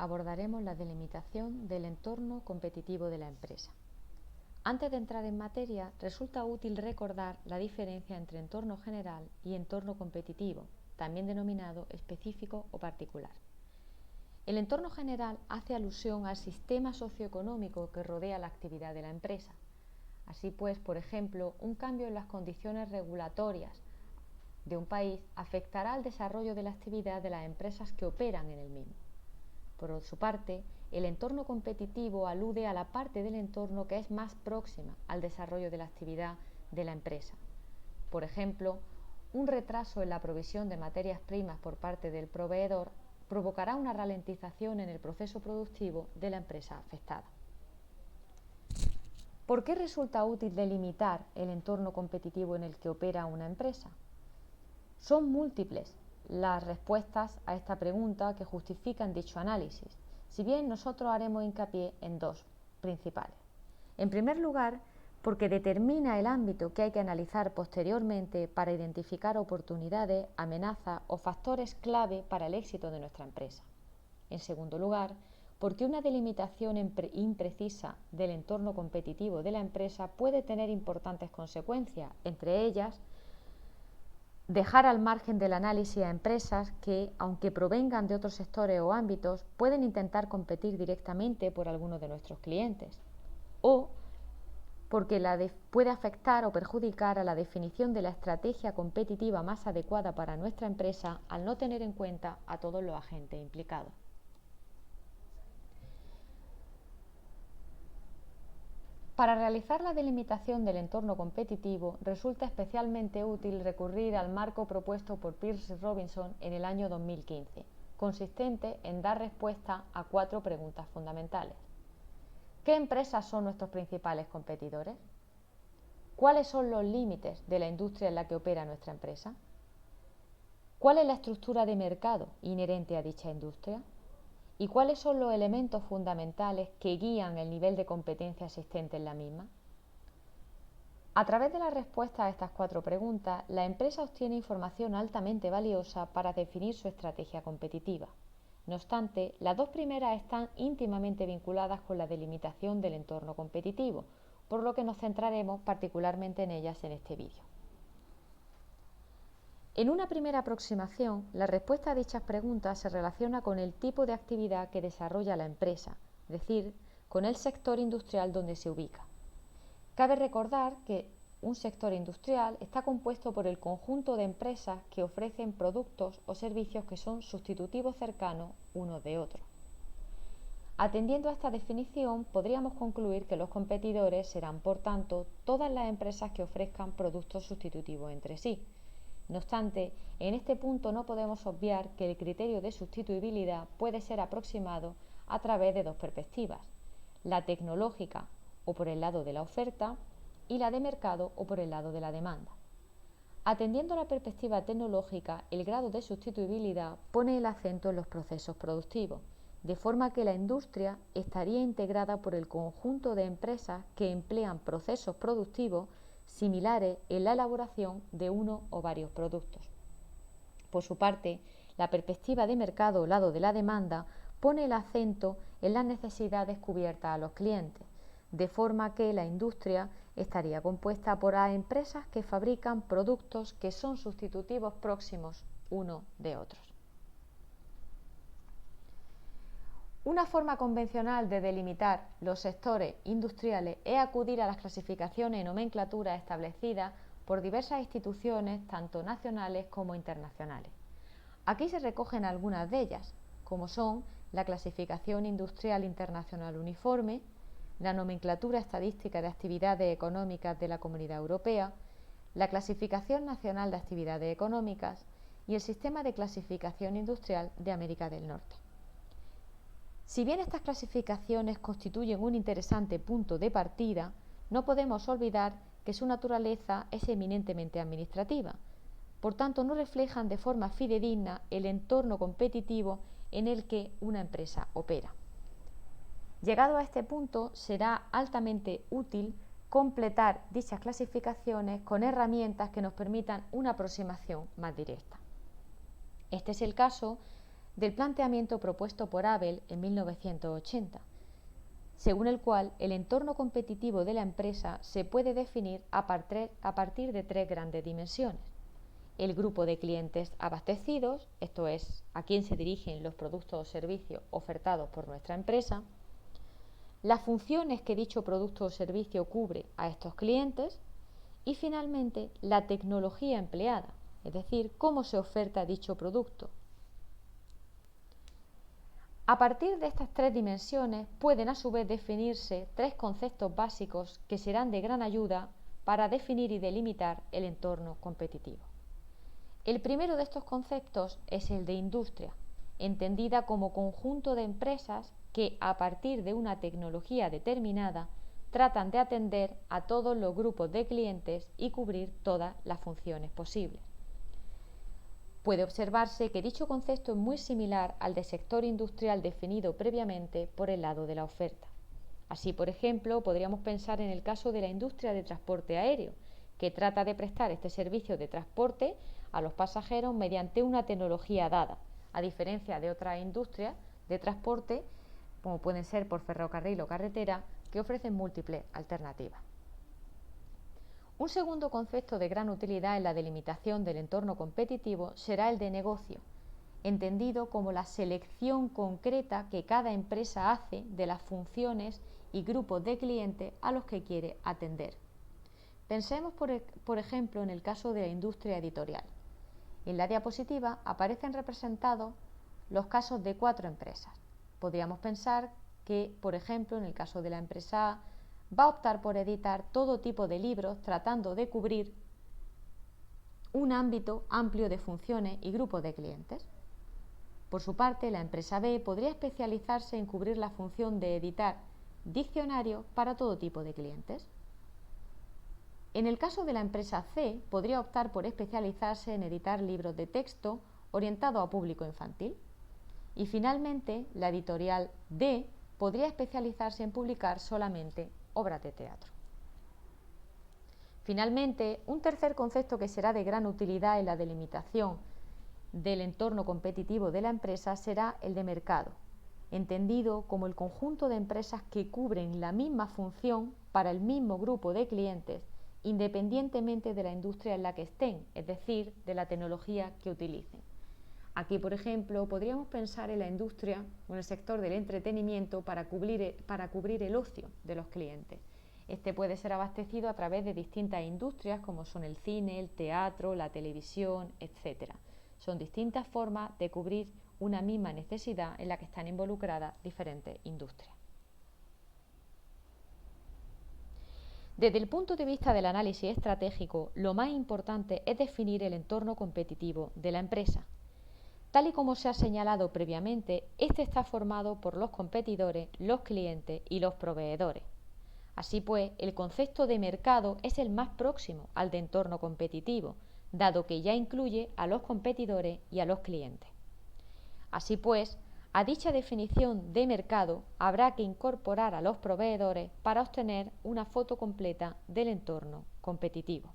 abordaremos la delimitación del entorno competitivo de la empresa. Antes de entrar en materia, resulta útil recordar la diferencia entre entorno general y entorno competitivo, también denominado específico o particular. El entorno general hace alusión al sistema socioeconómico que rodea la actividad de la empresa. Así pues, por ejemplo, un cambio en las condiciones regulatorias de un país afectará al desarrollo de la actividad de las empresas que operan en el mismo. Por su parte, el entorno competitivo alude a la parte del entorno que es más próxima al desarrollo de la actividad de la empresa. Por ejemplo, un retraso en la provisión de materias primas por parte del proveedor provocará una ralentización en el proceso productivo de la empresa afectada. ¿Por qué resulta útil delimitar el entorno competitivo en el que opera una empresa? Son múltiples las respuestas a esta pregunta que justifican dicho análisis, si bien nosotros haremos hincapié en dos principales. En primer lugar, porque determina el ámbito que hay que analizar posteriormente para identificar oportunidades, amenazas o factores clave para el éxito de nuestra empresa. En segundo lugar, porque una delimitación imprecisa del entorno competitivo de la empresa puede tener importantes consecuencias, entre ellas, dejar al margen del análisis a empresas que, aunque provengan de otros sectores o ámbitos, pueden intentar competir directamente por alguno de nuestros clientes, o porque puede afectar o perjudicar a la definición de la estrategia competitiva más adecuada para nuestra empresa al no tener en cuenta a todos los agentes implicados. Para realizar la delimitación del entorno competitivo resulta especialmente útil recurrir al marco propuesto por Pearce Robinson en el año 2015, consistente en dar respuesta a 4 preguntas fundamentales. ¿Qué empresas son nuestros principales competidores? ¿Cuáles son los límites de la industria en la que opera nuestra empresa? ¿Cuál es la estructura de mercado inherente a dicha industria? ¿Y cuáles son los elementos fundamentales que guían el nivel de competencia existente en la misma? A través de la respuesta a estas 4 preguntas, la empresa obtiene información altamente valiosa para definir su estrategia competitiva. No obstante, las 2 primeras están íntimamente vinculadas con la delimitación del entorno competitivo, por lo que nos centraremos particularmente en ellas en este vídeo. En una primera aproximación, la respuesta a dichas preguntas se relaciona con el tipo de actividad que desarrolla la empresa, es decir, con el sector industrial donde se ubica. Cabe recordar que un sector industrial está compuesto por el conjunto de empresas que ofrecen productos o servicios que son sustitutivos cercanos unos de otros. Atendiendo a esta definición, podríamos concluir que los competidores serán, por tanto, todas las empresas que ofrezcan productos sustitutivos entre sí. No obstante, en este punto no podemos obviar que el criterio de sustituibilidad puede ser aproximado a través de 2 perspectivas, la tecnológica o por el lado de la oferta y la de mercado o por el lado de la demanda. Atendiendo a la perspectiva tecnológica, el grado de sustituibilidad pone el acento en los procesos productivos, de forma que la industria estaría integrada por el conjunto de empresas que emplean procesos productivos similares en la elaboración de uno o varios productos. Por su parte, la perspectiva de mercado o lado de la demanda pone el acento en las necesidades cubiertas a los clientes, de forma que la industria estaría compuesta por empresas que fabrican productos que son sustitutivos próximos uno de otros. Una forma convencional de delimitar los sectores industriales es acudir a las clasificaciones y nomenclaturas establecidas por diversas instituciones, tanto nacionales como internacionales. Aquí se recogen algunas de ellas, como son la Clasificación Industrial Internacional Uniforme, la Nomenclatura Estadística de Actividades Económicas de la Comunidad Europea, la Clasificación Nacional de Actividades Económicas y el Sistema de Clasificación Industrial de América del Norte. Si bien estas clasificaciones constituyen un interesante punto de partida, no podemos olvidar que su naturaleza es eminentemente administrativa. Por tanto, no reflejan de forma fidedigna el entorno competitivo en el que una empresa opera. Llegado a este punto, será altamente útil completar dichas clasificaciones con herramientas que nos permitan una aproximación más directa. Este es el caso del planteamiento propuesto por Abel en 1980, según el cual el entorno competitivo de la empresa se puede definir a partir de tres grandes dimensiones: el grupo de clientes abastecidos, esto es, a quién se dirigen los productos o servicios ofertados por nuestra empresa; las funciones que dicho producto o servicio cubre a estos clientes; y finalmente la tecnología empleada, es decir, cómo se oferta dicho producto. A partir de estas tres dimensiones pueden a su vez definirse tres conceptos básicos que serán de gran ayuda para definir y delimitar el entorno competitivo. El primero de estos conceptos es el de industria, entendida como conjunto de empresas que a partir de una tecnología determinada tratan de atender a todos los grupos de clientes y cubrir todas las funciones posibles. Puede observarse que dicho concepto es muy similar al de sector industrial definido previamente por el lado de la oferta. Así, por ejemplo, podríamos pensar en el caso de la industria de transporte aéreo, que trata de prestar este servicio de transporte a los pasajeros mediante una tecnología dada, a diferencia de otras industrias de transporte, como pueden ser por ferrocarril o carretera, que ofrecen múltiples alternativas. Un segundo concepto de gran utilidad en la delimitación del entorno competitivo será el de negocio, entendido como la selección concreta que cada empresa hace de las funciones y grupos de clientes a los que quiere atender. Pensemos, por ejemplo, en el caso de la industria editorial. En la diapositiva aparecen representados los casos de 4 empresas. Podríamos pensar que, por ejemplo, en el caso de la empresa A, va a optar por editar todo tipo de libros tratando de cubrir un ámbito amplio de funciones y grupos de clientes. Por su parte, la empresa B podría especializarse en cubrir la función de editar diccionarios para todo tipo de clientes. En el caso de la empresa C, podría optar por especializarse en editar libros de texto orientados a público infantil. Y finalmente, la editorial D podría especializarse en publicar solamente obras de teatro. Finalmente, un tercer concepto que será de gran utilidad en la delimitación del entorno competitivo de la empresa será el de mercado, entendido como el conjunto de empresas que cubren la misma función para el mismo grupo de clientes, independientemente de la industria en la que estén, es decir, de la tecnología que utilicen. Aquí, por ejemplo, podríamos pensar en la industria o en el sector del entretenimiento para cubrir el ocio de los clientes. Este puede ser abastecido a través de distintas industrias como son el cine, el teatro, la televisión, etc. Son distintas formas de cubrir una misma necesidad en la que están involucradas diferentes industrias. Desde el punto de vista del análisis estratégico, lo más importante es definir el entorno competitivo de la empresa. Tal y como se ha señalado previamente, este está formado por los competidores, los clientes y los proveedores. Así pues, el concepto de mercado es el más próximo al de entorno competitivo, dado que ya incluye a los competidores y a los clientes. Así pues, a dicha definición de mercado habrá que incorporar a los proveedores para obtener una foto completa del entorno competitivo.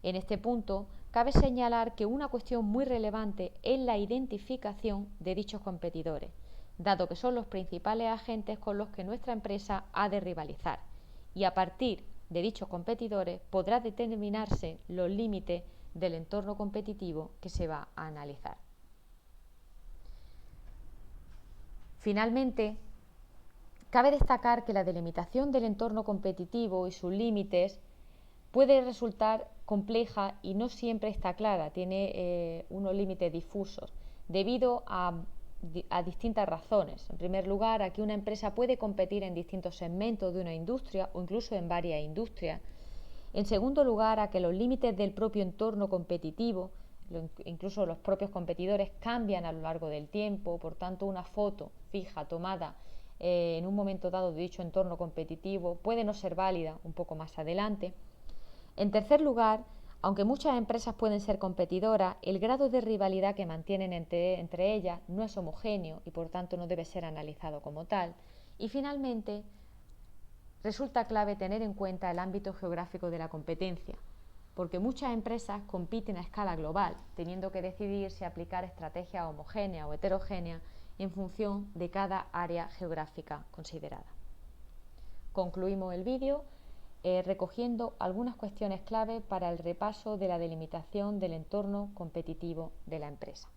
En este punto, cabe señalar que una cuestión muy relevante es la identificación de dichos competidores, dado que son los principales agentes con los que nuestra empresa ha de rivalizar, y a partir de dichos competidores podrá determinarse los límites del entorno competitivo que se va a analizar. Finalmente, cabe destacar que la delimitación del entorno competitivo y sus límites puede resultar compleja y no siempre está clara, tiene unos límites difusos, debido a distintas razones. En primer lugar, aquí una empresa puede competir en distintos segmentos de una industria o incluso en varias industrias. En segundo lugar, a que los límites del propio entorno competitivo, incluso los propios competidores, cambian a lo largo del tiempo, por tanto una foto fija tomada en un momento dado de dicho entorno competitivo puede no ser válida un poco más adelante. En tercer lugar, aunque muchas empresas pueden ser competidoras, el grado de rivalidad que mantienen entre ellas no es homogéneo y por tanto no debe ser analizado como tal. Y finalmente, resulta clave tener en cuenta el ámbito geográfico de la competencia. porque muchas empresas compiten a escala global, teniendo que decidir si aplicar estrategias homogéneas o heterogéneas en función de cada área geográfica considerada. Concluimos el vídeo recogiendo algunas cuestiones clave para el repaso de la delimitación del entorno competitivo de la empresa.